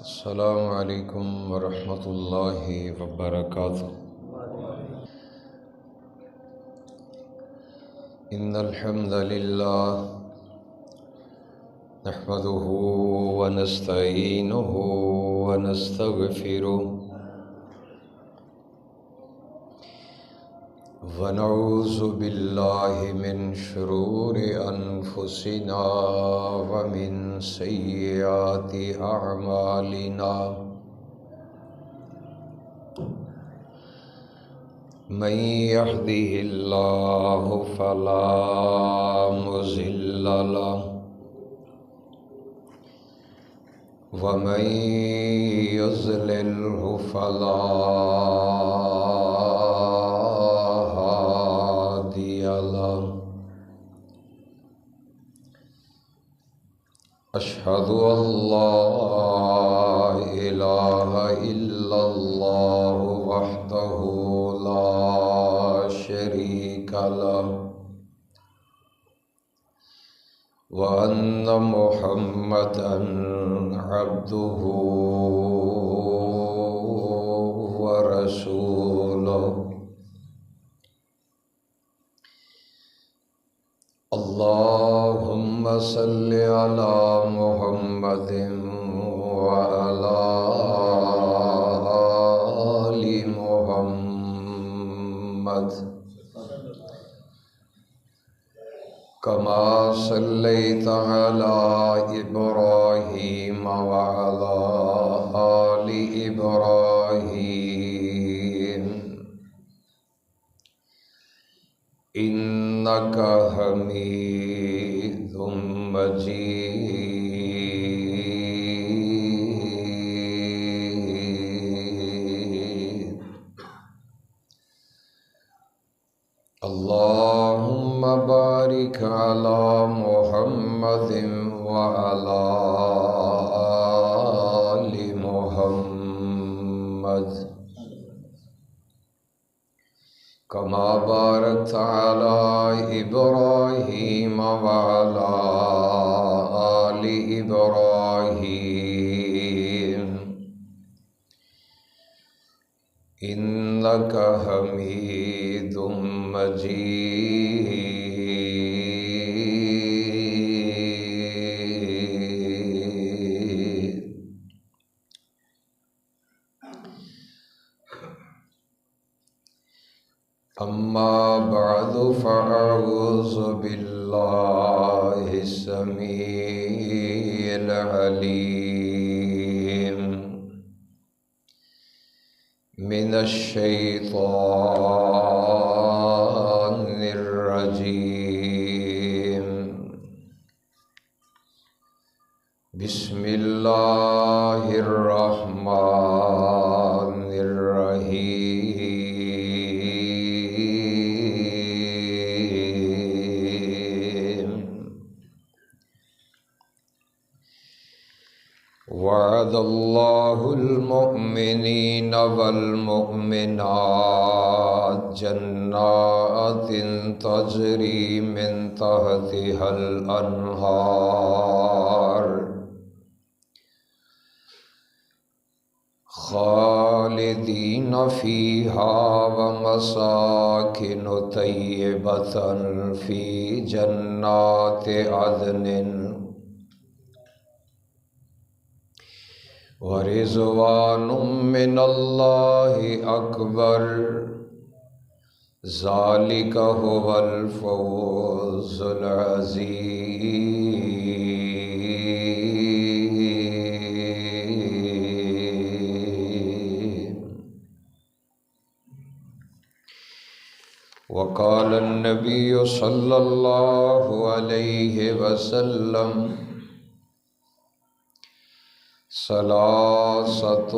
السلام علیکم ورحمۃ اللہ وبرکاتہ۔ ان الحمد للہ نحمده ونستعینه ونستغفره ونعوذ باللہ من شرور انفسنا ومن سیئات اعمالنا، من يهده الله فلا مضل له ومن يضلله فلا هادي له، أشهد أن لا إله إلا الله وحده لا شريك له، وأن محمدًا عبده ورسوله، اللهم صل على محمد وعلى آل محمد كما صليت على إبراهيم وعلى آل إبراهيم إنك حميد مجيد، اللهم بارك على محمد وعلى آل محمد كما باركت على إبراهيم وعلى آل إبراهيم إنك حميد مجيد۔ أما بعد فأعوذ بالله السميع العليم من الشيطان الرجيم، بسم الله الرحمن الرحيم، وعد الله المؤمنين والمؤمنات جنات تجري من تحتها الأنهار خالدين فيها ومساكن طيبة في جنات عدن ورضوان من الله أكبر، ذلك هو الفوز العظيم۔ وقال النبي صلى الله عليه وسلم: ثلاثة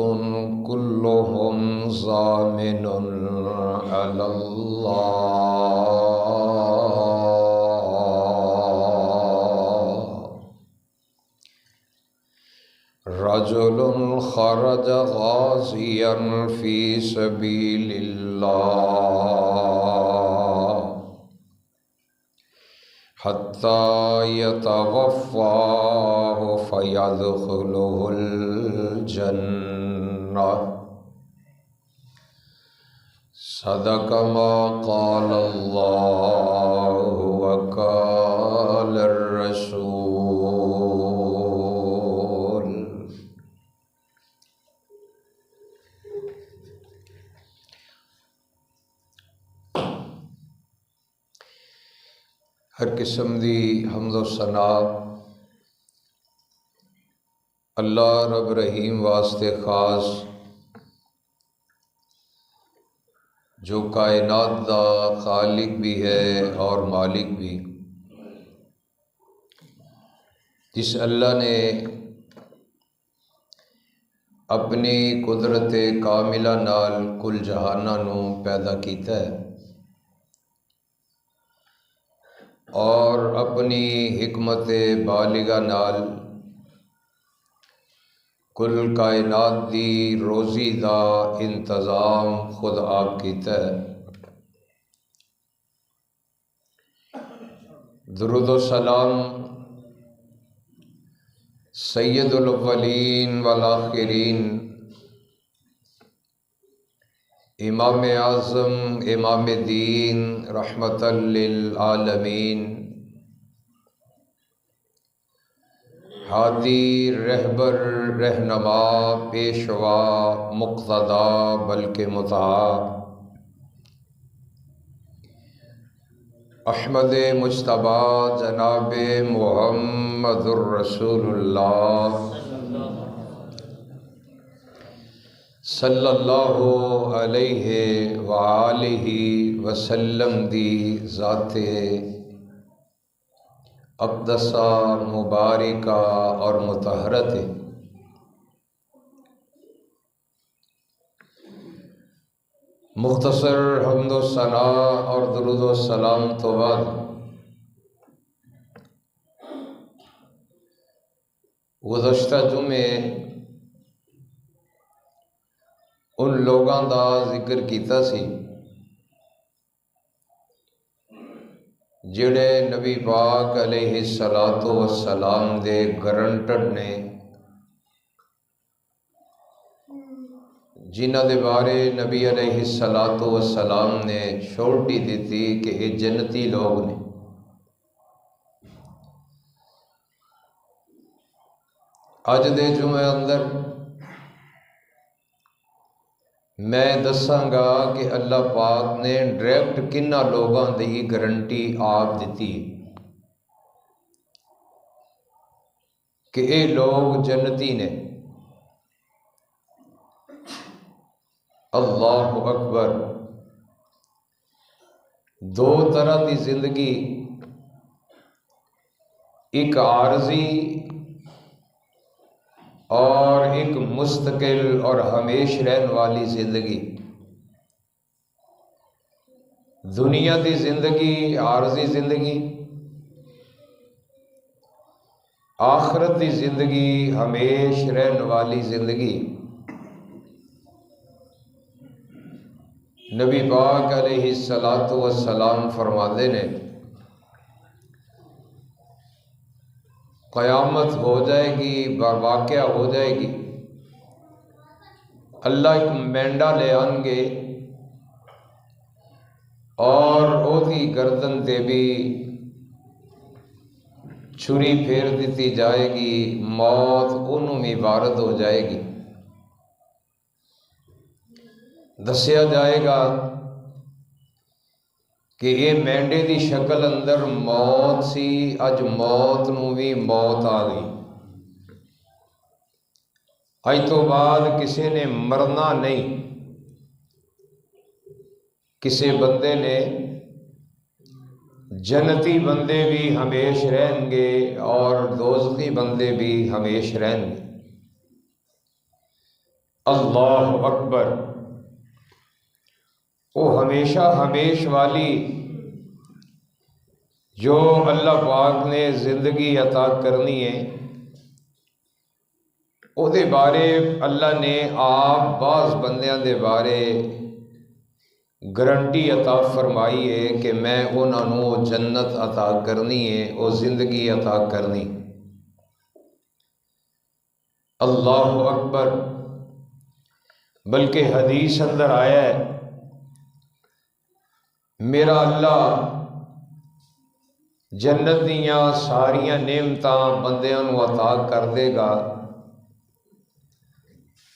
كلهم ضامن على الله: رجل خرج غازيا في سبيل الله حتى يتوفاه فيدخله الجنة صدق ما قال الله وقال الرسول۔ ہر قسم دی حمد و ثنا اللہ رب رحیم واسطے خاص، جو کائنات دا خالق بھی ہے اور مالک بھی، جس اللہ نے اپنی قدرت کاملہ نال کل جہاناں نو پیدا کیتا ہے اور اپنی حکمت بالغہ نال کل کائنات دی روزی دا انتظام خود آپ کیتا ہے۔ درود و سلام سید الاولین والآخرین، امام اعظم امام دین رحمت للعالمین، ہادی رہبر رہنما پیشوا مقتدا بلکہ مطاع، احمد مجتبی جناب محمد الرسول اللہ صلی اللہ علیہ وآلہ وسلم دی ذات اقدسہ مبارکہ اور مطہرت۔ مختصر حمد و ثنا اور درود و سلام تو بعد گزشتہ جمعے ان لوگاں دا ذکر کیتا سی جڑے نبی پاک علیہ الصلاۃ والسلام دے گرنٹڈ نے، جنہ دے بارے نبی علیہ الصلاۃ والسلام نے شورٹی دیتی کہ یہ جنتی لوگ نے۔ اج دے جمعے اندر میں دساں گا کہ اللہ پاک نے ڈائریکٹ کنہ لوگاں دی گارنٹی آپ دیتی کہ اے لوگ جنتی نے۔ اللہ اکبر۔ دو طرح دی زندگی، ایک عارضی اور ایک مستقل اور ہمیش رہن والی زندگی۔ دنیا دی زندگی عارضی زندگی، آخرت دی زندگی ہمیش رہن والی زندگی۔ نبی پاک علیہ الصلاۃ والسلام فرماتے نے قیامت ہو جائے گی، واقعہ ہو جائے گی، اللہ ایک مینڈا لے آن گے اور او دی گردن تے بھی چھری پھیر دیتی جائے گی، موت انہوں میں وارد ہو جائے گی۔ دسیا جائے گا کہ یہ مینڈے دی شکل اندر موت سی، اج موت نو بھی موت آ گئی، اج تو بعد کسی نے مرنا نہیں۔ کسی بندے نے، جنتی بندے بھی ہمیش رہیں گے اور دوزخی بندے بھی ہمیش رہیں گے۔ اللہ اکبر۔ وہ ہمیشہ ہمیش والی جو اللہ پاک نے زندگی عطا کرنی ہے، او دے بارے اللہ نے آپ بعض بندیاں دے بارے گارنٹی عطا فرمائی ہے کہ میں انہوں نے جنت عطا کرنی ہے، وہ زندگی عطا کرنی۔ اللہ اکبر۔ بلکہ حدیث اندر آیا ہے میرا اللہ جنت دیاں ساریاں نعمتاں بندیاں نو عطا کر دے گا۔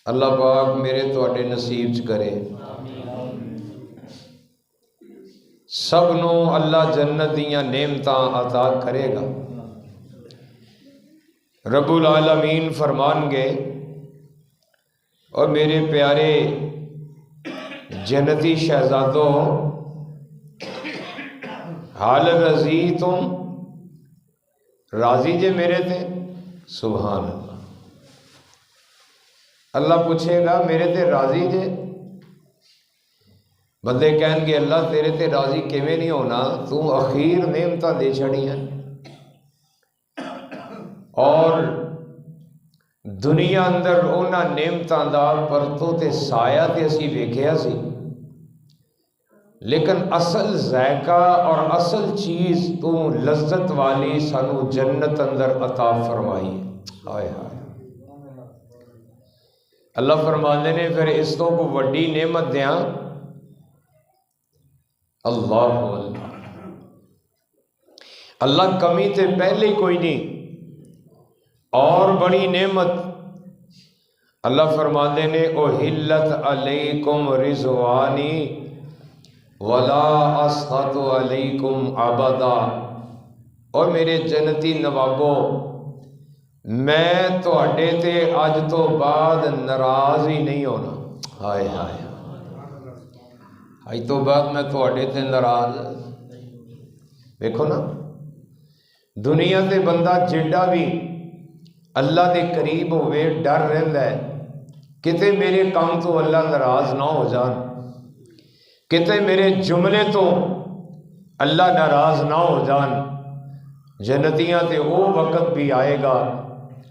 اللہ پاک میرے تواڈے نصیب چ کرے۔ سب نو اللہ جنت دیاں نعمتاں عطا کرے گا۔ رب العالمین فرمان گے اور میرے پیارے جنتی شہزادوں، حال رضی تم راضی جے میرے تے؟ سبحان اللہ۔ اللہ پوچھے گا میرے تے راضی جے؟ بندے کہیں گے اللہ تیرے تے راضی کیویں نہیں ہونا، تو اخیر نعمتاں دے چھڑی ہیں اور دنیا اندر اونا نعمتاں دا پرتو تے سایہ تے اسی ویکھیا سی، لیکن اصل ذائقہ اور اصل چیز تو لذت والی سانو جنت اندر عطا فرمائی۔ آئے ہائے، اللہ فرماندے نے پھر اس تو کو وڈی نعمت دیاں۔ اللہ اللہ کمی تے پہلے ہی کوئی نہیں، اور بڑی نعمت اللہ فرماندے نے احلت علیکم رضوانی ولا اسخط علیکم ابدا۔ اور میرے جنتی نوابو، میں تواڈے تے اج تو بعد ناراض ہی نہیں ہونا۔ ہائے ہائے، اج تو بعد میں تواڈے تے ناراض۔ دیکھو نا، دنیا تے بندہ جیڑا بھی اللہ دے قریب ہوئے ڈر رہندا ہے کتے میرے کام تو اللہ ناراض نہ ہو جان، کتے میرے جملے تو اللہ ناراض نہ ہو جان۔ جنتیاں تے وہ وقت بھی آئے گا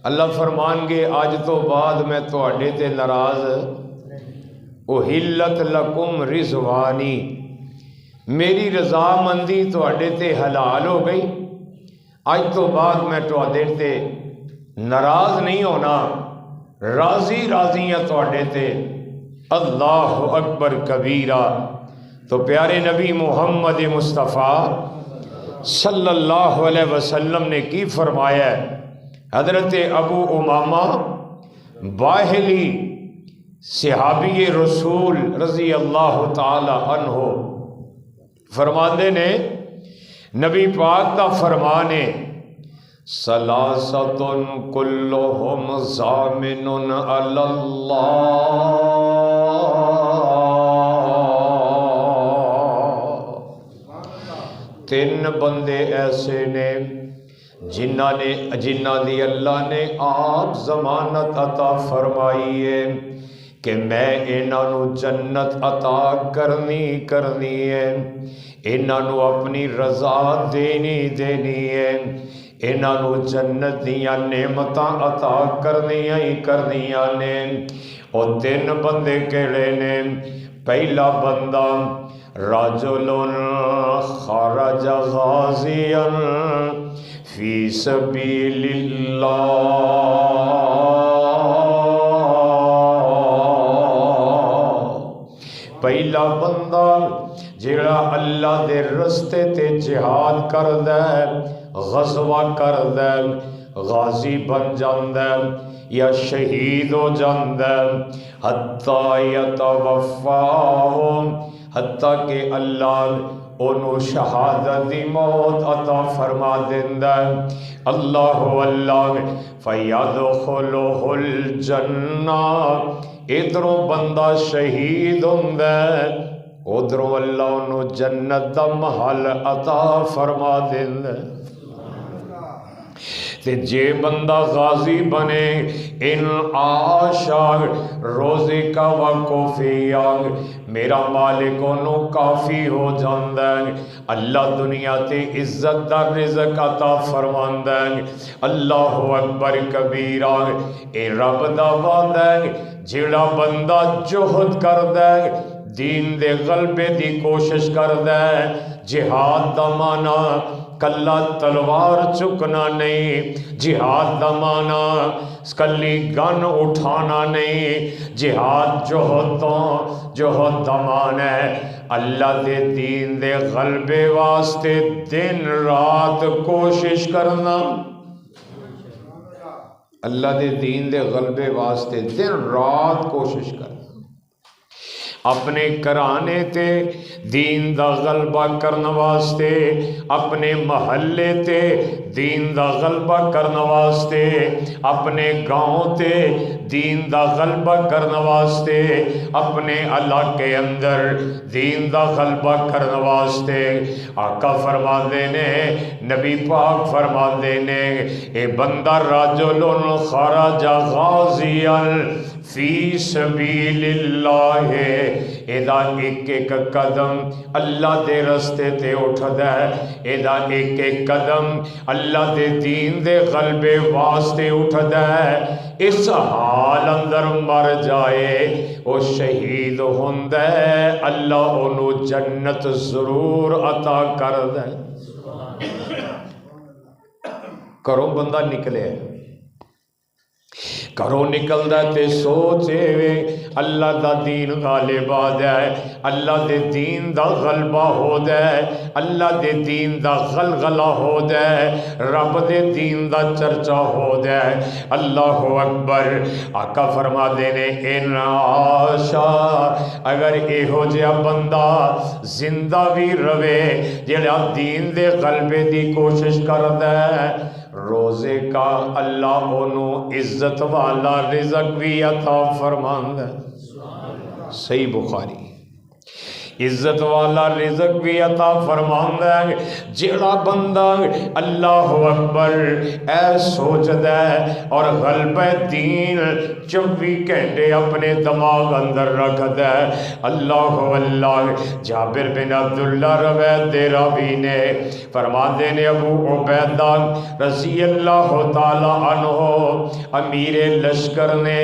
اللہ فرمان گے آج تو بعد میں تواڈے تے ناراض۔ احلت لکم رضوانی، میری رضامندی تواڈے تے حلال ہو گئی، آج تو بعد میں تواڈے تے ناراض نہیں ہونا، راضی راضی ہیں تواڈے تے۔ اللہ اکبر کبیرہ۔ تو پیارے نبی محمد مصطفیٰ صلی اللہ علیہ وسلم نے کی فرمایا ہے؟ حضرت ابو امامہ باہلی صحابی رسول رضی اللہ تعالی عنہ فرماندے نے، نبی پاک کا فرمان ہے ثلاثۃ کلہم ضامن علی اللہ۔ تین بندے ایسے نے جنہ دی اللہ نے آپ ضمانت عطا فرمائی ہے کہ میں انہاں نو جنت عطا کرنی ہے، انہاں نو اپنی رضا دینی ہے، انہاں نو جنت دیاں نعمتاں عطا کرنیاں نے۔ اور تین بندے کہڑے نے؟ پہلا بندہ رجل خرج غازیا فی سبیل اللہ، پہلا بندہ جڑا اللہ دے رستے تے جہاد کردا ہے، غزوہ کردا ہے، غازی بن جاندا ہے یا شہید ہو جاندا ہے، حتیٰ یتوفاہم، حتیٰ کہ اللہ انہوں شہادت دی موت عطا فرما دیندا ہے۔ اللہ فیدخلہ الجنہ، ادھروں بندہ شہید ہوندا ہے، ادھروں اللہ انہوں جنت دا محل عطا فرما دیندا ہے۔ تے جے بندہ غازی بنے، ان آشا روزق و کوفیہ، میرا مالک انہوں کافی ہو جاندہ ہے، اللہ دنیا تے عزت دا رزق عطا فرماندہ ہے۔ اللہ اکبر کبیرہ۔ اے رب دا وعدہ ہے جڑا بندہ جہد کردہ ہے دین دے غلبے دی کوشش کردا ہے۔ جہاد دا معنی کلا تلوار چکنا نہیں، جہاد دا معنی کلی گن اٹھانا نہیں، جہاد جوہد دا معنی ہے اللہ دے دین دے غلبے واسطے دن رات کوشش کرنا، اللہ دے دین دے غلبے واسطے دن رات کوشش کرنا، اپنے گھرانے تے دین دا غلبہ کرنے واسطے، اپنے محلے تے دین دا غلبہ کرنے واسطے، اپنے گاؤں تے دین دا غلبہ کرنے واسطے، اپنے علاقے اندر دین دا غلبہ کرنے واسطے۔ آقا فرماندے نے، نبی پاک فرماندے نے، اے بندہ رجل خرج غازیا فی سبیل اللہ، ایدہ ایک ایک قدم اللہ دے رستے تے اٹھدا ہے، ایدہ ایک ایک قدم اللہ دے دین دے غلبے واسطے اٹھدا ہے، اس حال اندر مر جائے او شہید ہوندا ہے، اللہ انہوں جنت ضرور عطا کردا ہے۔ کرو بندہ نکلے، کرو نکلدا تے سوچے وے اللہ دا دین غالب آ جائے، اللہ دے دین دا غلبہ ہو جائے، اللہ دے دین دا غلغلہ ہو جائے، رب دے دین دا چرچا ہو جائے۔ اللہ اکبر۔ آقا فرما دینے ان آشا، اگر ایہو جہا بندہ زندہ بھی روے جڑا دین دے غلبے دی کوشش کردا ہے، روزے کا اللہ انہوں عزت والا رزق بھی عطا فرماند ہے۔ صحیح بخاری، عزت والا رزق بھی عطا فرماند ہے۔ جڑا بندہ اللہ اکبر اے سوچدا ہے اور غلبہ دین 24 گھنٹے اپنے دماغ اندر رکھدا ہے، اللہ اللہ۔ جابر بن عبداللہ روایت دے راوی نے فرماندے نے، ابو عبیدہ رضی اللہ تعالی عنہ امیر لشکر نے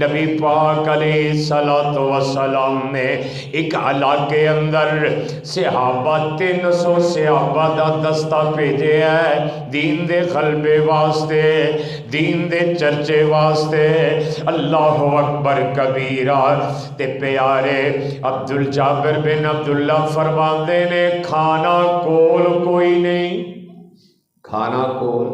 نبی پاک علیہ السلام نے ایک علاقے کے اندر صحابہ 300 صحابہ دا دستہ بھیجے ہے دین دے غلبے واسطے، دین دے چرچے واسطے۔ اللہ اکبر کبیرہ۔ تے پیارے عبدالجابر بن عبداللہ فرماندے نے، کھانا کول کوئی نہیں، کھانا کول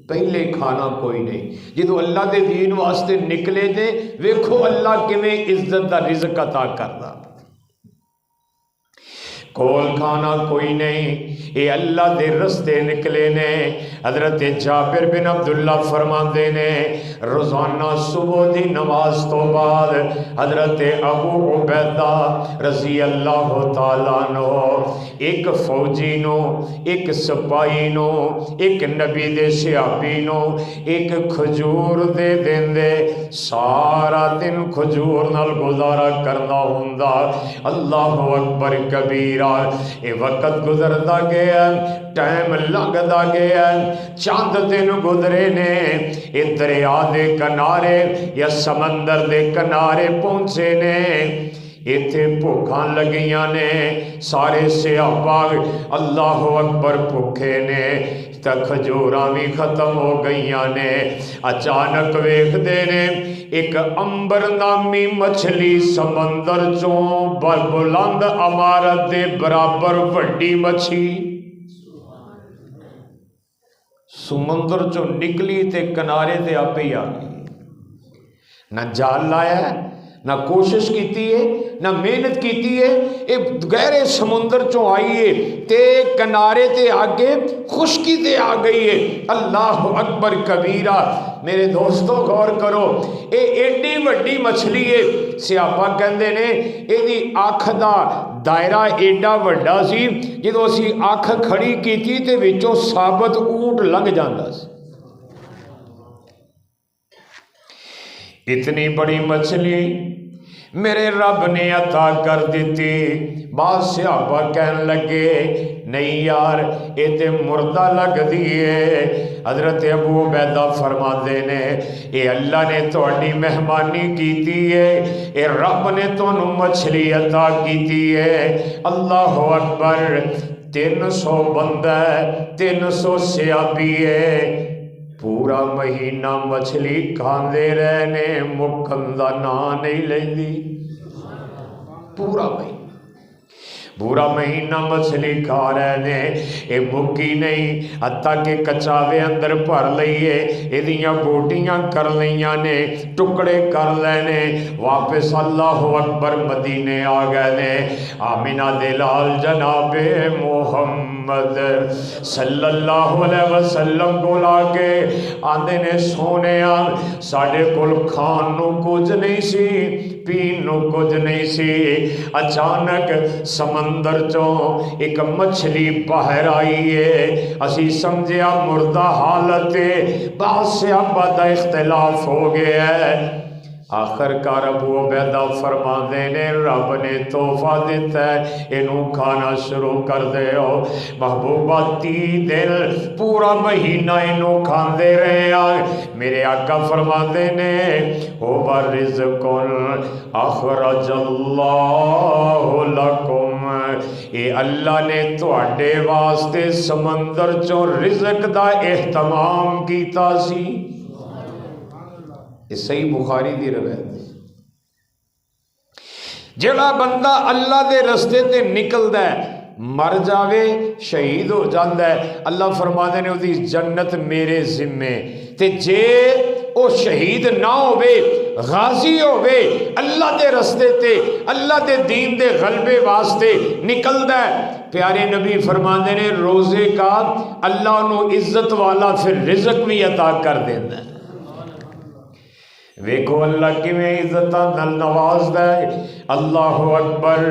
پہلے کھانا کوئی نہیں۔ جدو اللہ دے دین واسطے نکلے دے، ویکھو اللہ کیویں عزت دا رزق عطا کردا۔ کول کھانا کوئی نہیں، اے اللہ دے رستے نکلے نے۔ حضرت جابر بن عبداللہ فرماندے نے، روزانہ صبح دی نماز تو بعد حضرت ابو عبیدہ رضی اللہ تعالیٰ عنہ ایک فوجی نو، ایک سپاہی نو، ایک نبی دے صحابی نو ایک کھجور دے دیندے، سارا دن کھجور نال گزارا کرنا ہوندا۔ اللہ اکبر کبیرہ۔ اے وقت گزردا گیا، ٹائم لنگدا گیا، چند دن گزرے نے، اے دریا دے کنارے یا سمندر دے کنارے پہنچے نے، ایتھے بھوکاں لگیاں نے، سارے صحابہ اللہ اکبر بھوکے نے، کھجوراں بھی ختم ہو گئیاں نے۔ اچانک ویکھدے نے ایک امبر نامی مچھلی سمندر چوں بلند عمارت دے برابر وڈی مچھی سمندر چوں نکلی تے کنارے تے آپ ہی آ گئی۔ نہ جال لایا ہے، نہ کوشش کیتی ہے، نہ محنت کیتی ہے، ایک گہرے سمندر چوں آئیے تے کنارے تے آگے خشکی تے آ گئی ہے۔ اللہ اکبر کبیرہ۔ میرے دوستو غور کرو، اے ایڈی وڈی مچھلی ہے، سیاپا کہندے نے ایدی آنکھ دا دائرہ ایڈا وڈا سی، جدو اسی آنکھ کھڑی کیتی تے وچوں ثابت اونٹ لنگ جاندا سی۔ اتنی بڑی مچھلی میرے رب نے عطا کر دیتی۔ بعض صحابہ کہنے لگے، نہیں یار یہ تے مردہ لگ دیئے۔ حضرت ابو عبیدہ فرماتے نے اے اللہ نے تہاڈی مہمانی کیتی ہے، اے رب نے تانوں مچھلی عطا کیتی ہے۔ اللہ اکبر، 300 بندہ ہے، 300 سیابی ہے، پورا مہینہ مچھلی کھاندے رہنے، مکن دا نام نہیں لیندی۔ پورا مہینہ مچھلی کھا رہے نے، اے مکی نہیں، حتیٰ کہ کچاوے اندر بھر لئیے، ایدیاں بوٹیاں کر لیاں نے، ٹکڑے کر لینے، واپس اللہ اکبر مدینے آ گئے نے۔ آمینہ دلال جناب محمد صلی اللہ علیہ وسلم کو لاکے آندے نے سونیا ساڑھے کل کھان نو کچھ نہیں سی، پین نو کچھ نہیں سی، اچانک سمندر چوں ایک مچھلی باہر آئی ہے، اسی سمجھیا مردہ حالت ہے، بعض صحابہ دا اختلاف ہو گیا ہے۔ آخر کار ابو عبیدہ فرماندے نے رب نے تحفہ دیتا ہے، انہوں کھانا شروع کر دے ہو۔ محبوبہ 30 دن پورا مہینہ انہوں کھاندے رہے آئے۔ میرے آقا فرماندے نے ہووا رزقن اخرج اللہ لکم، اے اللہ نے تواڈے واسطے سمندر چوں رزق دا اہتمام کیتا سی۔ یہ صحیح بخاری دی روایت۔ جڑا بندہ اللہ دے رستے تے نکلدا ہے مر جاوے شہید ہو جاندا ہے، اللہ فرماندے نے اودی جنت میرے ذمے، تے جے او شہید نہ ہوے غازی ہوے اللہ دے رستے تے اللہ دے دین دے غلبے واسطے نکلدا ہے، پیارے نبی فرماندے نے روزے کا اللہ نو عزت والا پھر رزق بھی عطا کر دیندا ہے۔ ویکھو اللہ کی میں عزتاں نال نواز دے۔ اللہ اکبر،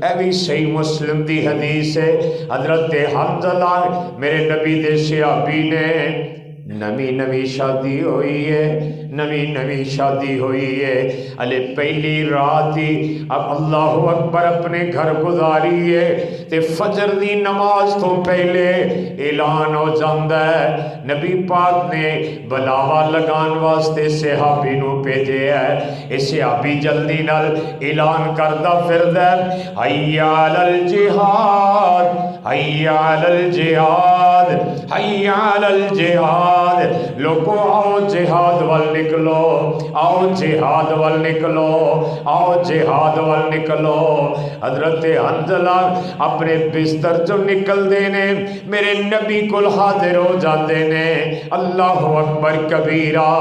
اے بھی صحیح مسلم دی حدیث ہے، حضرت حنظلہ میرے نبی دے صحابی نے نویں شادی ہوئی ہے، نویں شادی ہوئی ہے، علی پہلی رات ہی اب اللہ اکبر اپنے گھر گزاری ہے تے فجر دی نماز تو پہلے اعلان ہو جاندہ ہے۔ نبی پاک نے بلاوا لگان واسطے صحابی نو بھیجے ہے، اے صحابی جلدی نال اعلان کردہ پھردا ہے، حی علی الجہاد، حی علی الجہاد، حی علی الجہاد، لوگو آؤ جہاد وال نکلو، آؤ جہاد وال نکلو، آؤ جہاد وال نکلو۔ حضرت حنظلہ اپنے بستر جو نکل دینے میرے نبی کل حاضر ہو جاتے نے۔ اللہ اکبر کبیرہ،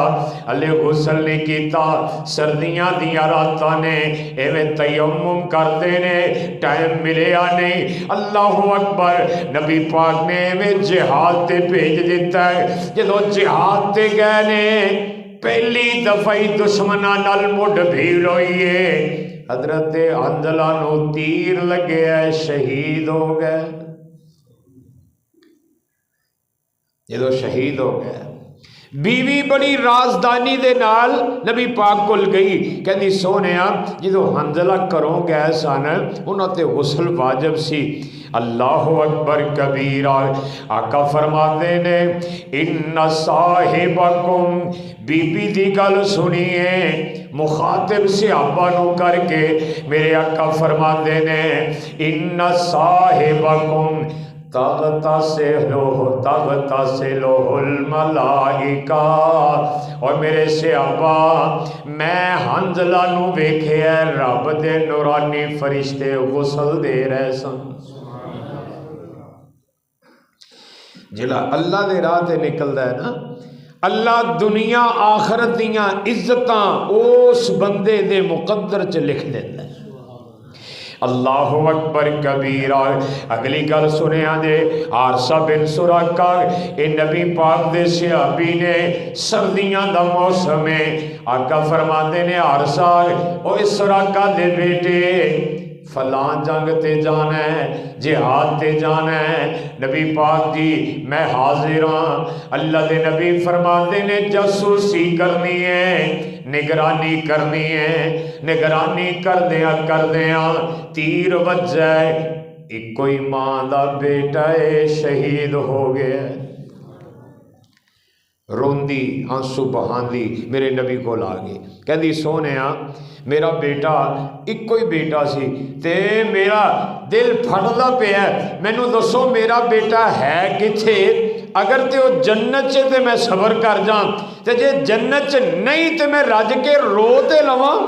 علی غسل نے کیتا، سردیاں دیا راتاں نے ایویں تیمم کر دینے، ٹائم ملیا نہیں۔ اللہ اکبر، نبی پاک نے ایویں جہاد تے بھیج دیتا ہے، جدو جہاد تے گئے نے پہلی دفعی دشمنہ نال مڈ بھیڑ ہوئی ہے، حضرت حنظلہ نو تیر لگے ہے، شہید ہو گئے۔ جدو شہید ہو گئے بیوی بڑی رازدانی دے نال نبی پاک کل گئی، کہندی سونیا جدو حنظلہ کروں گئے سن انہاں تے غسل واجب سی۔ اللہ اکبر کبیرہ، آقا فرماتے نے ان صاحبکم، بی بی دی گل سنیے مخاطب صحابہ نو کر کے میرے آقا فرماتے نے ان صاحبکم تغتسلہ الملائکہ، اور میرے صحابہ میں حنظلہ نو ویکھے ہے رب دے نورانی فرشتے غسل دے رہے سن۔ جلا اللہ دے راہ تے نکلدا ہے نا، اللہ دنیا آخرت دیاں عزتاں اس بندے دے مقدر چ لکھ دیندا ہے۔ اللہ اکبر کبیرہ۔ اگلی گل سنیا دے، عارصہ بن سراقہ، اے نبی پاک دے صحابی نے، سردیاں دا موسم ہے، آقا فرماتے نے عارصہ او اس سراقہ دے بیٹے فلان جنگ تے جانا ہے، جہاد تے جانا ہے، نبی پاک جی میں حاضر ہاں۔ اللہ دے نبی فرماتے نے جاسوسی کرنی ہے، نگرانی کرنی ہے، نگرانی کردیاں تیر وجہ ایک کوئی ماں دا بیٹا ہے شہید ہو گیا ہے، روندی آنسو بہاندی میرے نبی کو آ گئی، کہندی سونے میرا بیٹا ایک کوئی بیٹا سی تے میرا دل پھٹدا پیا ہے، مینوں دسو میرا بیٹا ہے کتھے؟ اگر تے وہ جنت چ تے میں صبر کر جاں، تے جے جنت چ نہیں تے میں رج کے رو تے لواں۔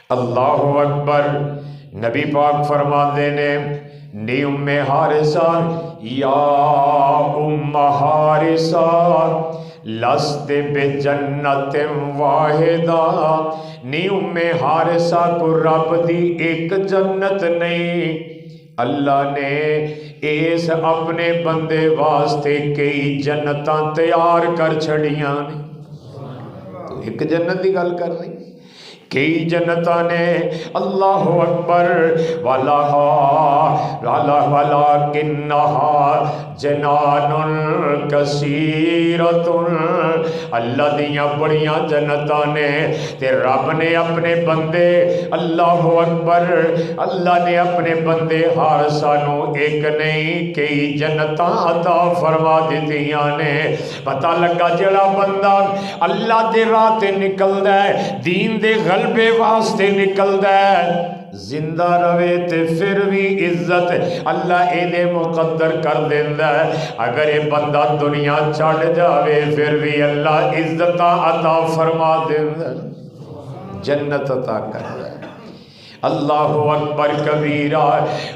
اللہ اکبر۔ نبی پاک فرماندے نے نی ام حارثہ یا ام حارثہ لست بجنت واحدہ، نی ام حارثہ کو رب دی ایک جنت نہیں، اللہ نے اس اپنے بندے واسطے کئی جنتاں تیار کر چھڑیاں نے۔ تو ایک جنت دی گل کرنی، کئی جنتاں نے۔ اللہ اکبر۔ وَلَكِنَّهَا جنان کثیرۃ، اللہ دیاں بڑیاں جنتاں نے تے رب نے اپنے بندے، اللہ اکبر، اللہ نے اپنے بندے حارثہ نو ایک نہیں کئی جنتاں عطا فرما دتیاں نے۔ پتہ لگا جڑا بندہ اللہ دے راہ تے نکلدا ہے، دین دے غلبے واسطے نکلدا ہے، زندہ رہے تے پھر بھی عزت اللہ ایدے مقدر کر دیندا ہے۔ اگر یہ بندہ دنیا چھڑ جاوے پھر بھی اللہ عزت عطا فرما دیندا ہے، جنت عطا کردا ہے۔ اللہ اکبر کبیرہ۔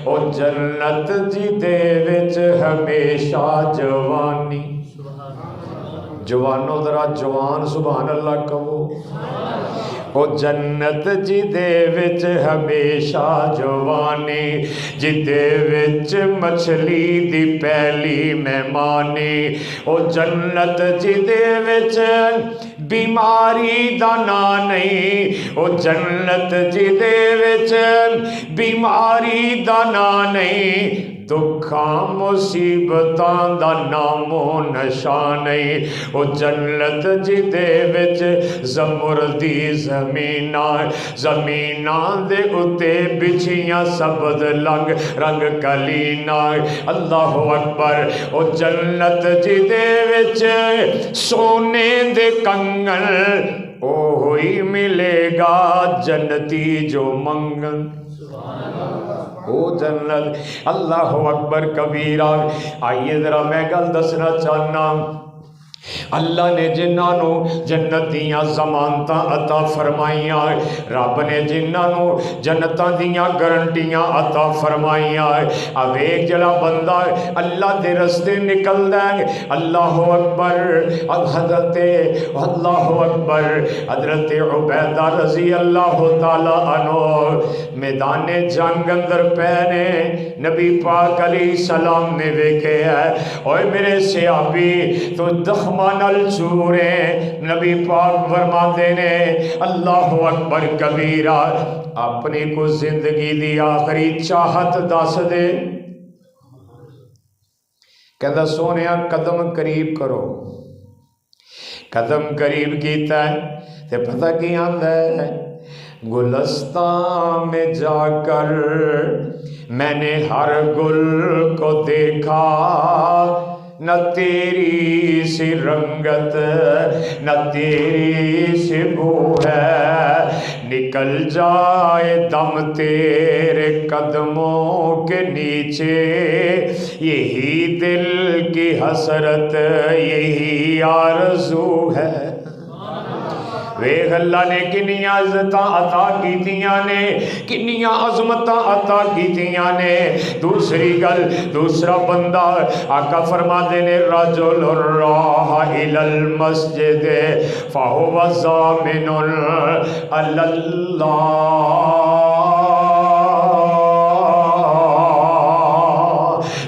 او جنت جی دے وچ ہمیشہ جوانی، جوانو ذرا جوان سبحان اللہ کہو۔ او جنت جی دے وچ ہمیشہ جوانی، جی دے وچ مچھلی دی پہلی مہمانی، او جنت جی دے وچ بیماری دا نا نہیں، او جنت جی دے وچ بیماری دا نا نہیں، دکھاں مصیبتاں دا نام و نشان نہیں، او جنت جی دے وچ زمردی زمیناں، زمیناں دے اتے بچھیاں سبز رنگ کلیناں، اللہ اکبر۔ او جنت جی دے وچ سونے دے کنگن، او ہوئی ملے گا جنتی جو منگن، او جنت۔ اللہ اکبر کبیرہ۔ آئیے ذرا میں گل دسنا چاہنا، اللہ نے جنہوں جنت دیاں ضمانتاں عطا فرمائیاں، رب نے جنہوں جنتاں دیاں گارنٹیاں عطا فرمائیاں۔ اب ایک جڑا بندہ اللہ دے رستے نکلدا ہے، اللہ اکبر، حضرت اللہ اکبر حضرت عبیدہ رضی اللہ تعالی عنہ میدان جنگ اندر پہنے نبی پاک علیہ السلام نے ویکھے ہے، اوے میرے صحابی تو دخمانل چورے، نبی پاک فرماندے نے اللہ اکبر کبیرہ، اپنی کو زندگی دی آخری چاہت دس دے۔ کہتا سونیا قدم قریب کرو، قدم قریب کیتا ہے تے پتہ کی آندا ہے، گلستان میں جا کر میں نے ہر گل کو دیکھا، نہ تیری سی رنگت نہ تیری سی بو ہے، نکل جائے دم تیرے قدموں کے نیچے، یہی دل کی حسرت یہی آرزو ہے۔ ویخ اللہ نے کنیاں عزتاں عطا کیتیاں نے، کنیاں عظمتاں عطا کیتیاں نے۔ دوسری گل، دوسرا بندہ آقا فرما دینے رجل راح الی المسجد فہو ضامن علی اللہ،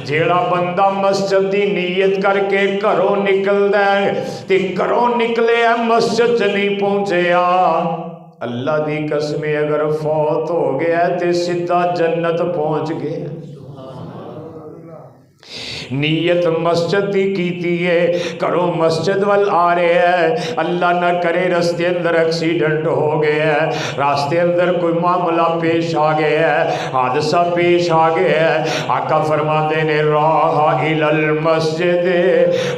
جیڑا بندہ مسجد دی نیت کر کے گھروں نکلدا ہے تے گھروں نکلے ہے مسجد چ نہیں پہنچیا، اللہ دی قسم اگر فوت ہو گیا تے سیدھا جنت پہنچ گیا۔ نیت مسجد دی کیتی ہے، کرو مسجد وال آ رہے ہیں، اللہ نہ کرے راستے اندر ایکسیڈنٹ ہو گیا ہے، راستے اندر کوئی معاملہ پیش آ گیا ہے، حادثہ پیش آ گیا ہے، آقا فرماتے نے راہ الی المسجد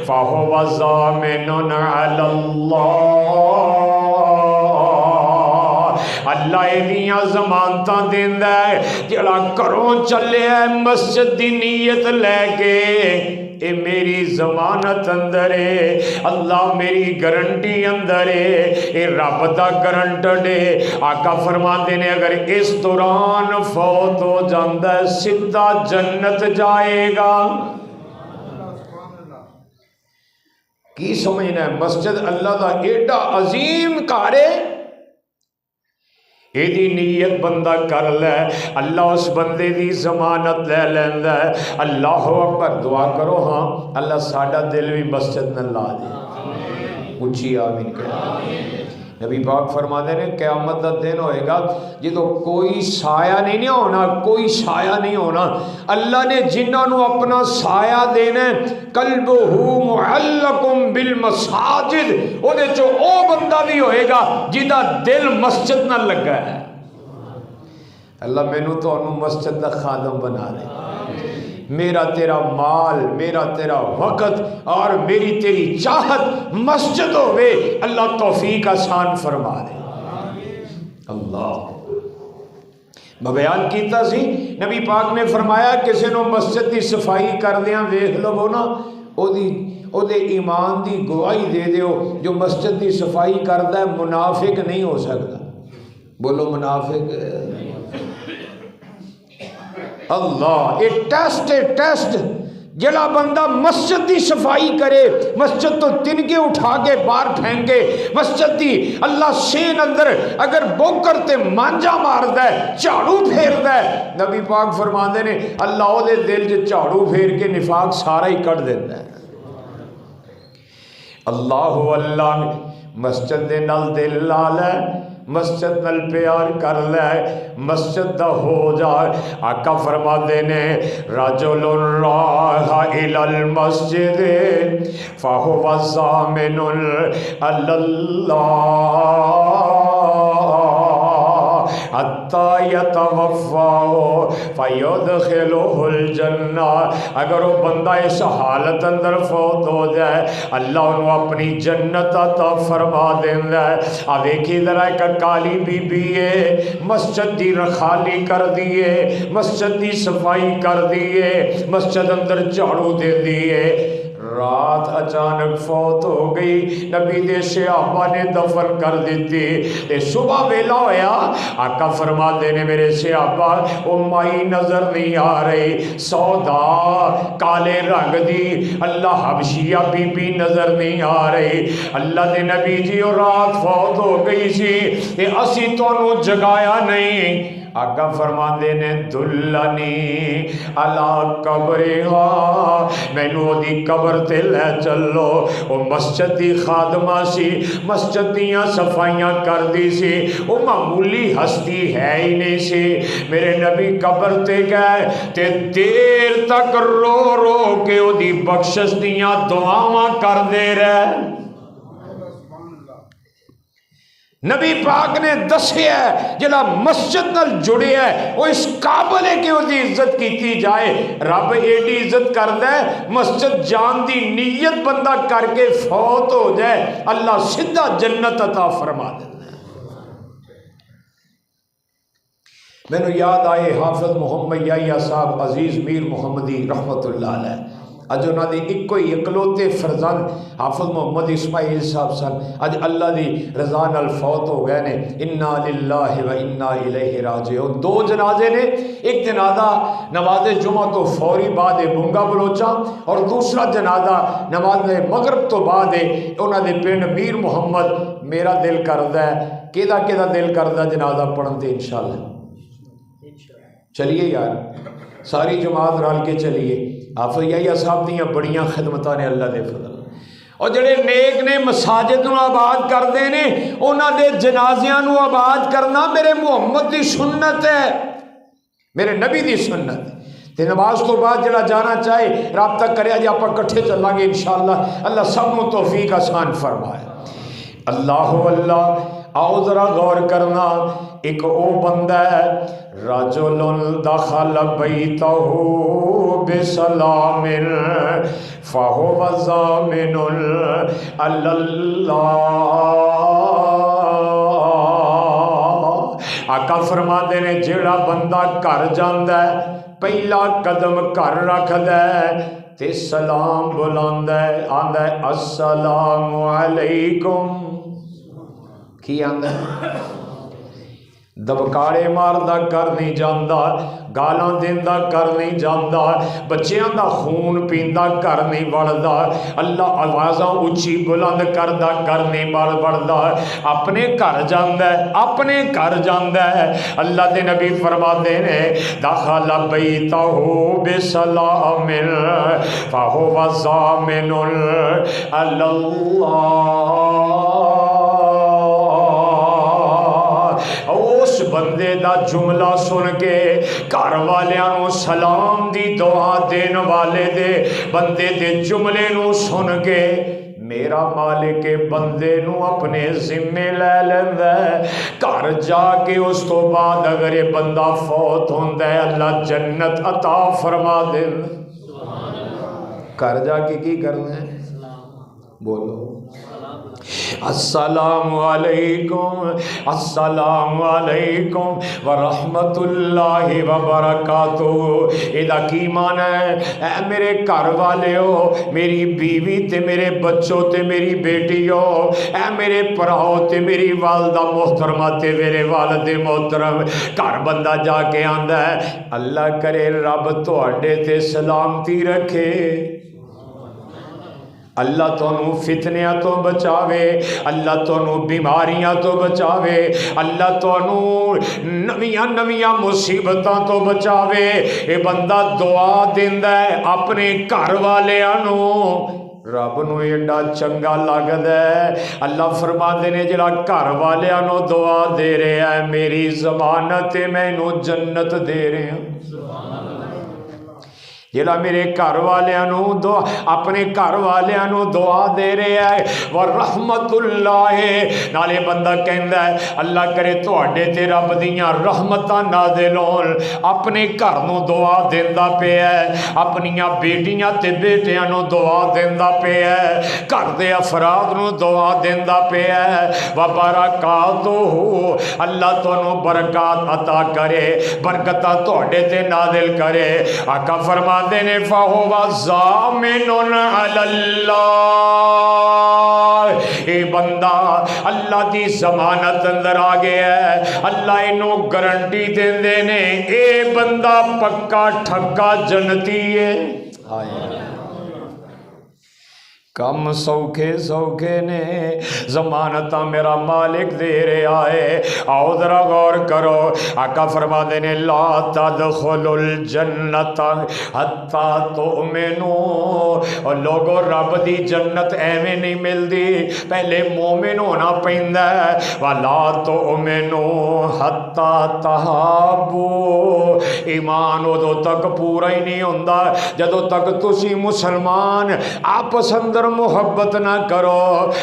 فہو ضامن علی اللہ، اللہ ایدیاں ضمانتاں دیندا ہے، جڑا گھروں چلے ہے مسجد دی نیت لے کے، اے میری ضمانت اندر ہے، اللہ میری گارنٹی اندر ہے، اے رب دا گارنٹڈ ہے۔ آقا فرماتے نے اگر اس دوران فوت ہو جاندا ہے سیدھا جنت جائے گا۔ کی سمجھنا ہے؟ مسجد اللہ دا ایڈا عظیم گھر ہے، ایدی نیت بندہ کر لے، اللہ اس بندے دی ضمانت لے لیندا ہے۔ اللہ اکبر، دعا کرو ہاں اللہ ساڈا دل بھی مسجد نہ لا دے، اونچی آمین کہو۔ نبی پاک فرماتے ہیں قیامت دا دن ہوئے گا جدو کوئی سایہ نہیں ہونا، کوئی سایہ نہیں ہونا، اللہ نے جنہاں نو اپنا سایہ دینا ہے قلبہ معلقم بالمساجد، او دے چو او بندہ بھی ہوئے گا جدہ دل مسجد نہ لگا ہے۔ اللہ مینوں تو انہوں مسجد دا خادم بنا دے، میرا تیرا مال، میرا تیرا وقت اور میری تیری چاہت مسجد ہوئے، اللہ توفیق آسان فرما دے۔ اللہ میں بیان کیتا سی، نبی پاک نے فرمایا کسی نو مسجد دی صفائی کر دیاں ویکھ لو نا، او دے ایمان دی گواہی دے دیو، جو مسجد دی صفائی کردا ہے منافق نہیں ہو سکتا۔ بولو منافق اللہ، یہ ٹیسٹ جڑا بندہ مسجد دی صفائی کرے، مسجد تو تنکے اٹھا کے باہر پھینکے، مسجد دی اللہ سین اندر اگر بوکر تے مانجا ماردا ہے، جھاڑو پھیردا ہے، نبی پاک فرماندے نے اللہ او دے دل چ جھاڑو پھیر کے نفاق سارا ہی کٹ دیندا ہے۔ اللہ مسجد دے نال دل لا لے، مسجد نل پیار کر لے، مسجد دا ہو جائے۔ آقا فرماتے نے رجل راح الی المسجد فہو ضامن علی اللہ حتی یتوفاہ فیدخلہ الجنہ، اگر وہ بندہ اس حالت اندر فوت ہو جائے اللہ انہوں اپنی جنت عطا فرما دیندا ہے۔ اب ایک ذرا ایک کالی بی بی ہے، مسجد دی رخالی کر دیے، مسجد دی صفائی کر دیے، مسجد اندر جھاڑو دے دیے، رات اچانک فوت ہو گئی، نبی دے صحابہ نے دفن کر دیتی، تے صبح ویلا ہویا، آقا فرماتے نے میرے صحابہ او مائی نظر نہیں آ رہی، سودا کالے رنگ دی اللہ حبشیہ بی بی نظر نہیں آ رہی، اللہ دے نبی جی اور رات فوت ہو گئی سی، تے اسی تانوں جگایا نہیں۔ آقا فرماندے نے دلنی علی قبرہا، مینوں دی قبر تے لے چلو، وہ مسجد دی خادمہ سی، مسجد دیاں صفائیاں کر دی سی، وہ معمولی ہستی ہے ہی نہیں سی، میرے نبی قبر تے گئے تے دیر تک رو رو کے وہ دی بخشش دیاں دعاواں کر دے رہے۔ نبی پاک نے دسیا ہے جڑا مسجد نال جڑے ہے وہ اس قابل ہے کہ وہ دی عزت کیتی جائے، رب ایڈی عزت کردا ہے، مسجد جان دی نیت بندہ کر کے فوت ہو جائے اللہ سیدھا جنت عطا فرما دیتا ہے۔ مینوں یاد آئے حافظ محمد یحییٰ صاحب عزیز میر محمدی رحمت اللہ علیہ، اج انہاں دے ایکو ہی اکلوتے فرزند حافظ محمد اسماعیل صاحب سن، اج اللہ دی رضا نال فوت ہو گئے نے، انا للہ و انا الیہ راجعون۔ دو جنازے نے، ایک جنازہ نماز جمعہ تو فوری بعد ہے بنگا بلوچاں، اور دوسرا جنازہ نماز مغرب تو بعد ہے انہاں دے پنڈ میر محمد۔ میرا دل کردا ہے کیدا دل کردا جنازہ پڑھن تے انشاءاللہ چلیے یار ساری جماعت رل کے چلیے۔ حافظ یحییٰ صاحب دیاں بڑیاں خدمتاں نے اللہ دے فضل، اور جڑے نیک نے مساجد نو آباد کردے نے انہاں دے جنازیاں نو آباد کرنا میرے محمد دی سنت ہے، میرے نبی دی سنت ہے۔ تے نماز تو بعد جڑا جانا چاہے رابطہ کرے جی آپ کٹھے چلیں گے انشاءاللہ اللہ سب کو توفیق آسان فرمائے اللہ اللہ آؤ ذرا غور کرنا ایک او بندہ ہے رجل دخل بیتہ بسلام فہو ضامن اللہ آقا فرما دے نے جیڑا بندہ گھر جاندا ہے پہلا قدم گھر رکھدا ہے تے سلام بلاندا ہے آندا ہے السلام علیکم کی آندا ہے دبکاڑے ماردا کر نہیں جاندا گالاں دیندا کر نہیں جاندا بچیاں دا خون پیندا کر نہیں وڑدا اللہ آوازاں اچھی بلند کردا کر نہیں وڑدا اپنے گھر جاندا ہے اپنے گھر جاندا ہے اللہ دے نبی فرماندے نے دخل بیتہ بسلام فہو ضامن اللہ اس بندے دا جملہ سن کے گھر والیاں سلام دی دعا دین والے دے بندے دے جملے نو سن کے میرا مالک بندے نو اپنے ذمے لے لیندا ہے گھر جا کے اس تو بعد اگر یہ بندہ فوت ہوندا ہے اللہ جنت عطا فرما دے گھر جا کے کی کرنا ہے بولو السلام علیکم ورحمت اللہ وبرکاتہ ادا کی معنی ہے اے میرے گھر والے ہو میری بیوی تے میرے بچوں تے میری بیٹی ہو اے میرے پراؤ تے میری والدہ محترمہ تے میرے والد محترم گھر بندہ جا کے آندا ہے اللہ کرے رب تواڈے تے سلامتی رکھے اللہ تانوں فتنیاں تو بچاوے اللہ تانوں بیماریاں تو بچاوے اللہ تانوں نویاں مصیبتاں تو بچاوے اے بندہ دعا دیندا ہے اپنے گھر والیاں نوں رب نو ایڈا چنگا لگدا ہے اللہ فرماندے نے جڑا گھر والیاں نو دعا دے رہا ہے میری ضمانت میں اینو جنت دے رہا ہوں جڑا میرے گھر والیاں نو دعا اپنے گھر والیاں نو دعا دے رہا ہے ورحمت اللہ نالے بندہ کہندا ہے اللہ کرے تواڈے تے رب دیاں رحمتاں نازل ہون اپنے گھر نو دعا دیندا پیا ہے اپنیاں بیٹیاں تے بیٹیاں نو دعا دیندا پیا ہے گھر دے افراد نو دعا دیندا پیا ہے وبرکاتہ اللہ تانوں برکات عطا کرے برکتاں تواڈے تے نازل کرے آقا فرما دینے فہو ضامن علی اللہ اے بندہ اللہ دی ضمانت اندر آ گیا ہے اللہ انہوں گارنٹی دین دینے اے بندہ پکا ٹھکا جنتی ہے کم سوکھے نے ضمانتہ میرا مالک دے رہا ہے آؤ ذرا غور کرو آقا فرما دینے لا تدخلوا الجنت حتی تؤمنو اور لوگو رب دی جنت ایویں نہیں ملدی پہلے مومن ہونا پیندا ہے وَلَا تُؤْمِنُوا حَتَّى تَحَابُّوا ایمان ادو تک پورا ہی نہیں ہوندا جدو تک تسی مسلمان آپس اندر محبت نہ کرو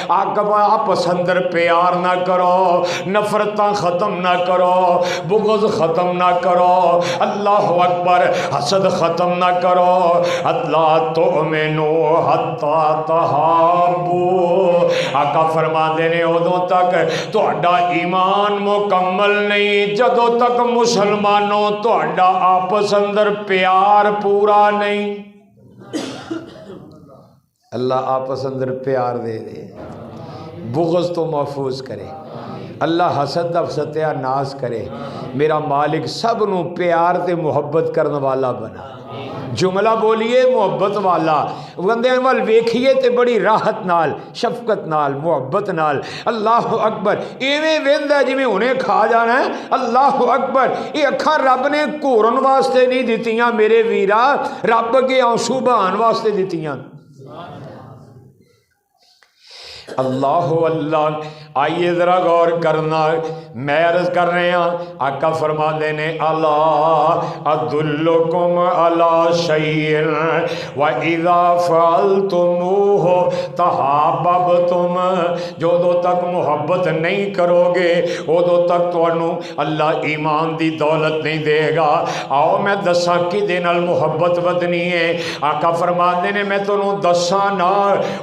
آپس اندر پیار نہ کرو نفرتاں ختم نہ کرو بغض ختم نہ کرو اللہ اکبر حسد ختم نہ کرو اللہ تؤمنوا حتی تحابوا آقا فرما دینے ادو تک تہاڈا ایمان مکمل نہیں جدو تک مسلمانوں تہاڈا آپس اندر پیار پورا نہیں اللہ آپس اندر پیار دے دے بغض تو محفوظ کرے اللہ حسد دا ستیہ ناز کرے میرا مالک سب نو پیار تے محبت کرنے والا بنا جملہ بولیے محبت والا بندے وال ویکھیے تے بڑی راحت نال شفقت نال محبت نال اللہ اکبر ایویں ویندا جویں انہیں کھا جانا ہے اللہ اکبر یہ اکھاں رب نے گھورن واسطے نہیں دتیاں میرے ویرا رب کے آنسو بہان واسطے دتیاں اللہ اللہ آئیے ذرا غور کرنا، میں عرض کر رہے ہیں آقا فرما دینے الا ادلکم علی شیء واذا فعلتموہ تحاببتم، جو دو تک محبت نہیں کرو گے ادو تک تانوں اللہ ایمان دی دولت نہیں دے گا۔ آؤ میں دساں کہ دے نال محبت ودنی ہے۔ آقا فرما دینے میں تانوں دساں نا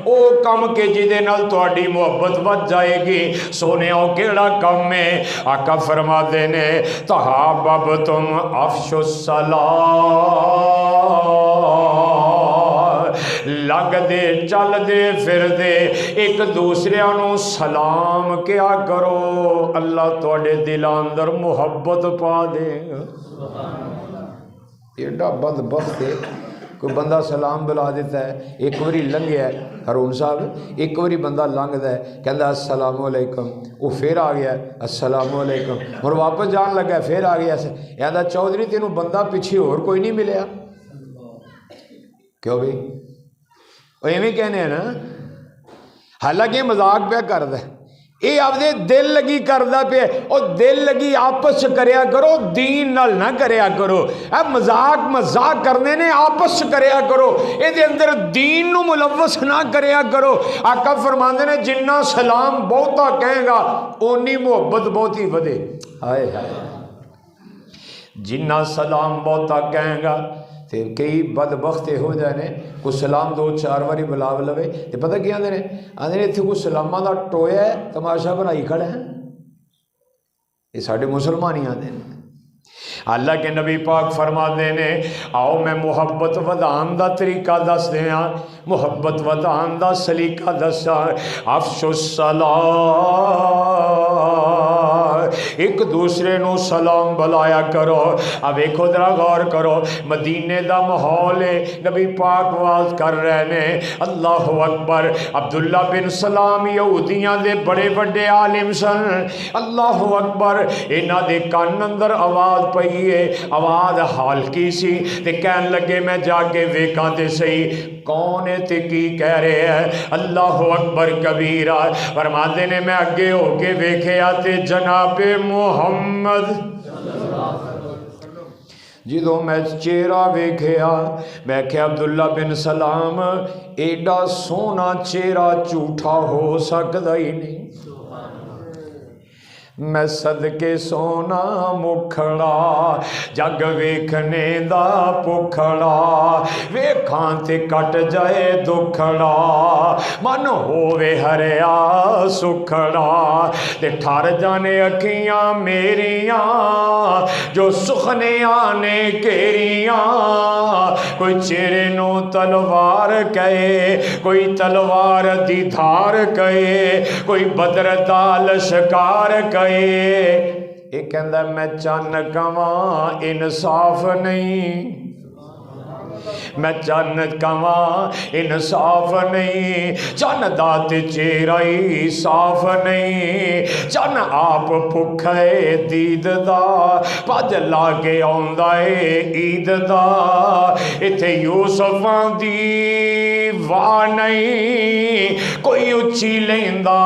او کم کے جدے نال تہاڈی محبت ود جائے گی۔ سونے او کیڑا کم ہے؟ آقا فرما دینے تحاببتم افشوا السلام، لگ دے چل دے پھر دے ایک دوسرے انو سلام کیا کرو، اللہ تواڈے دلاں اندر محبت پا دے گا۔ ایڈا بدبخت ہے، کوئی بندہ سلام بلا دیتا ہے، ایک واری لنگیا ہے ہارون صاحب، ایک واری بندہ لنگدا ہے کہندا السلام علیکم، وہ پھر آ گیا السلام علیکم، اور واپس جان لگا پھر آ گیا، کہندا چودھری تینوں بندہ پیچھے اور کوئی نہیں ملیا؟ کیوں بھائی وہ ایویں کہنے ہیں نا، حالانکہ مذاق پہ کردا ہے، یہ آپ دے دل لگی کردا پہ، اور دل لگی آپس کریا کرو، دین نال نہ کریا کرو۔ مذاق کرنے نے آپس کریا کرو، یہ دے اندر دین نو ملوث نہ کریا کرو۔ آقا فرماندے نے جنہ سلام بہتا کہیں گا اونی محبت بہتی ودے۔ ہائے ہائے، جنہ سلام بہتا کہیں گا تے کئی بدبخت ہو جانے کو سلام دو چار واری بلا لوے تے پتہ کیا آندے نے اتنے کوئی سلاماں دا ٹویا ہے تماشا بنائی کھڑے ہیں، یہ ساڈے مسلمان ہی آندے نے۔ اللہ کے نبی پاک فرما دینے آؤ میں محبت ودان دا طریقہ دس دیاں، محبت ودان دا سلیقہ دساں۔ افشوا السلام، ایک دوسرے نو سلام بلایا کرو۔ اب ایک ذرا غور کرو، مدینے دا ماحول ہے، نبی پاک واز کر رہے نے، اللہ اکبر۔ عبداللہ بن سلام یہودیاں دے بڑے بڑے عالم سن، اللہ اکبر۔ انہاں دے کان اندر آواز پئی ہے، آواز حال کی سی تے کہن لگے میں جا کے ویکھاں تے صحیح کون ہے تے کی کہہ رہے ہیں، اللہ اکبر کبیرہ۔ فرماندے نے میں اگے ہو کے ویکھیا تے جناب محمد جدوں میں چہرہ ویکھیا میں کہ عبداللہ بن سلام ایڈا سونا چہرہ جھوٹا ہو سکدا ہی نہیں، میں صدقے سونا مکھڑا جگ ویکھنے دا پکھڑا، ویکھاں تے کٹ جائے دکھڑا، من ہووے ہریا سکھڑا، تے ٹھر جانے اکھیاں میریاں جو سخنیاں نے کیریاں، کوئی چہرے نو تلوار کہے، کوئی تلوار دی دھار کہے، کوئی بدر دا لشکار کہے۔ یہ کہندا میں چن کواں انصاف نہیں، میں چن کواں انصاف نہیں، چن دا تے چہرہ ہی صاف نہیں، چن آپ بھکھے دید دا پج لا کے آندا اے عید دا، ایتھے یوسفاں دی واہ نہیں، کوئی اچھی لیندا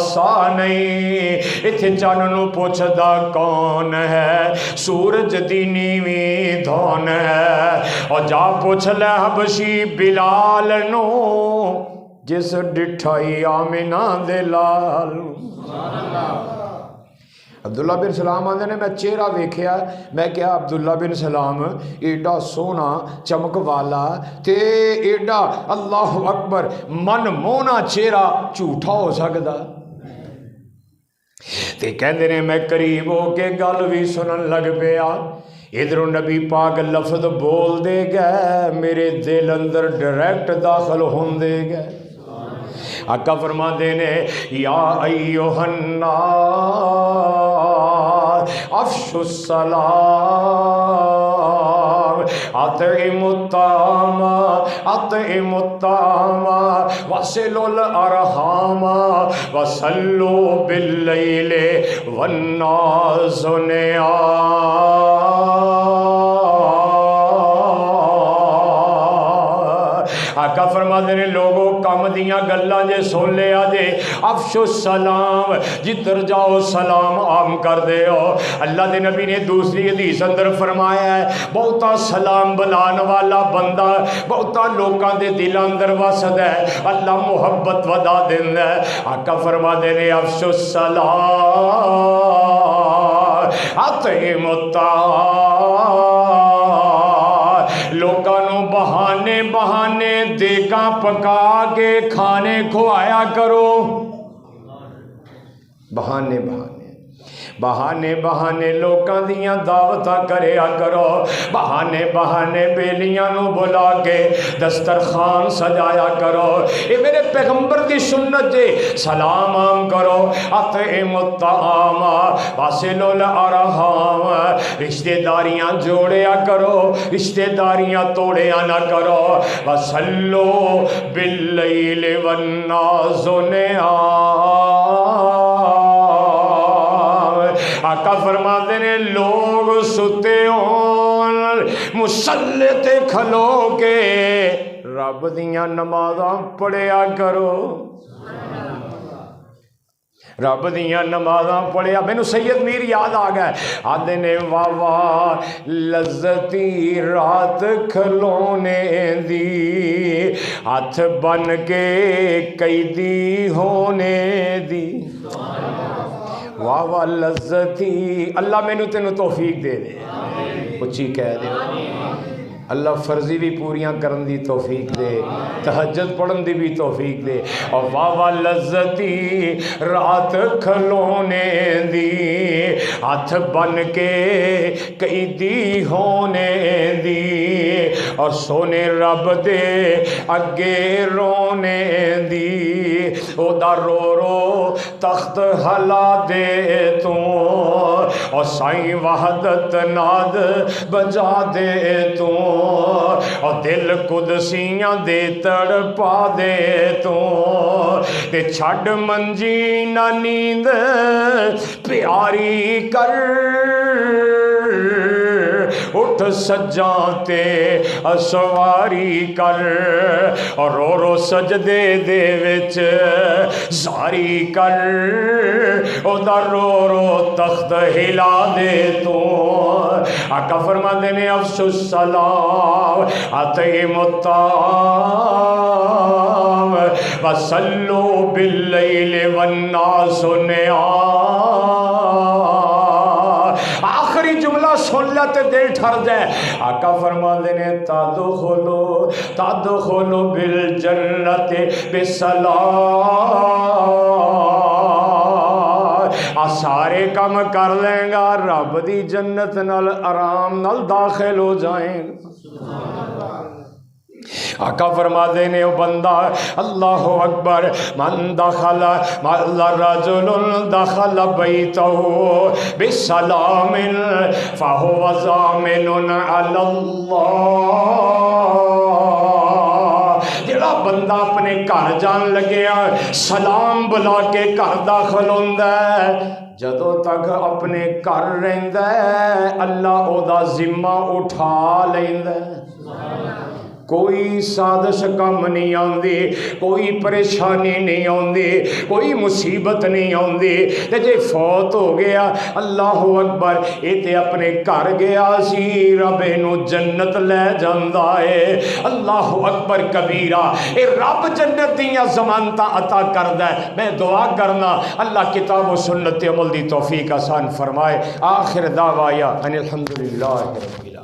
سا نہیں، ایتھے چن نو پوچھدا کون ہے، سورج دی نیویں دھون ہے، اور جا پوچھ لے حبشی بلال نو جس ڈٹھائی آمنہ دے لال۔ عبداللہ بن سلام آندے نے میں چہرہ ویکھیا، میں کیا عبداللہ بن سلام ایڈا سونا چمک والا تے ایڈا اللہ اکبر من مونا چہرہ جھوٹا ہو سکدا؟ تے کہندے نے میں قریب ہو کے گل بھی سنن لگ پیا، ادھر نبی پاک لفظ بول دے گئے میرے دل اندر ڈائریکٹ داخل ہون دے گئے۔ آقا فرما دینے یا ایوہ الناس افشوا السلام اطعموا الطعام اطعموا الطعام وصلوا الارحام وصلوا باللیل والناس نیام۔ آقا فرما دینے لوگوں کم دیاں گلاں جے سن لیا جے افشو السلام جدھر جاؤ سلام عام کر دے ہو اللہ دے نبی نے دوسری حدیث اندر فرمایا ہے بہتا سلام بلان والا بندہ بہتا لوکاں دے دل اندر وسد ہے اللہ محبت ودا دیندا ہے آقا فرما دے نے افشو السلام اطعموا الطعام لوکانوں بہانے بہانے دیگاں پکا کے کھانے کھوایا کرو بہانے بہانے بہانے بہانے لوکاں دیاں دعوتاں کریا کرو بہانے بہانے بیلیاں نو بلا کے دسترخوان سجایا کرو یہ میرے پیغمبر دی سنت جے سلام عام کرو اطعموا الطعام واصلوا الارحام رشتہ داریاں جوڑیا کرو رشتہ داریاں توڑیا نہ کرو وصلوا باللیل والناس نِیَامٌ آقا فرما دینے لوگ ستے ہون مسلح تے کھلو کے رب دیاں نمازاں پڑھیا کرو رب دیاں نمازاں پڑھیا میں نو سید میر یاد آ گیا آدھے نے واہ لذتی رات کھلونے دی ہاتھ بن کے قیدی ہونے دی واہ واہ لذتی اللہ میں نو تینو توفیق دے دے اچھی کہہ دے اللہ فرضی بھی پوریاں کرن دی توفیق دے تہجد پڑھن دی بھی توفیق دے اور واہ واہ لذتی رات کھلونے دی ہاتھ بن کے قیدی ہونے دی اور سونے رب دے اگے رونے دی او دا رو رو تخت ہلا دے تو اور سائیں وحدت ناد بجا دے تو اور دل قدسیاں دے تڑپا دے تو تے چھڑ منجی نہ نیند پیاری کر اٹھ سجاں تے اسواری کر اور رو رو سجدے دے وچ زاری کر او دا رو رو تخت ہلا دے تو آقا فرما دینے افشو السلام اطعموا الطعام وصلوا باللیل والناس نِیَامٌ آخری جملہ سن لیتے دل ٹھر جائے آقا فرما دینے تدخلوا بالجنت بسلام سارے کام کر لیں گا رب دی جنت نال آرام نال داخل ہو جائیں آقا فرما دینے او بندہ اللہ اکبر من دخل رجل دخل بیتہو بسلام فہو ضامن علی اللہ جڑا بندہ اپنے گھر جان لگیا سلام بلا کے گھر داخل ہوندا ہے جدوں تک اپنے گھر رہندا ہے اللہ او دا ذمہ اٹھا لیندا ہے کوئی سازش کم نہیں آندی کوئی پریشانی نہیں آندی کوئی مصیبت نہیں آندی تے جے فوت ہو گیا اللہ اکبر اے تے اپنے گھر گیا سی رب نو جنت لے جاندا ہے اللہ اکبر کبیرہ اے رب جنت دیاں ضمانتاں عطا کردا ہے میں دعا کرنا اللہ کتاب و سنت عمل دی توفیق آسان فرمائے آخر دعوایا ان الحمدللہ رب العالمین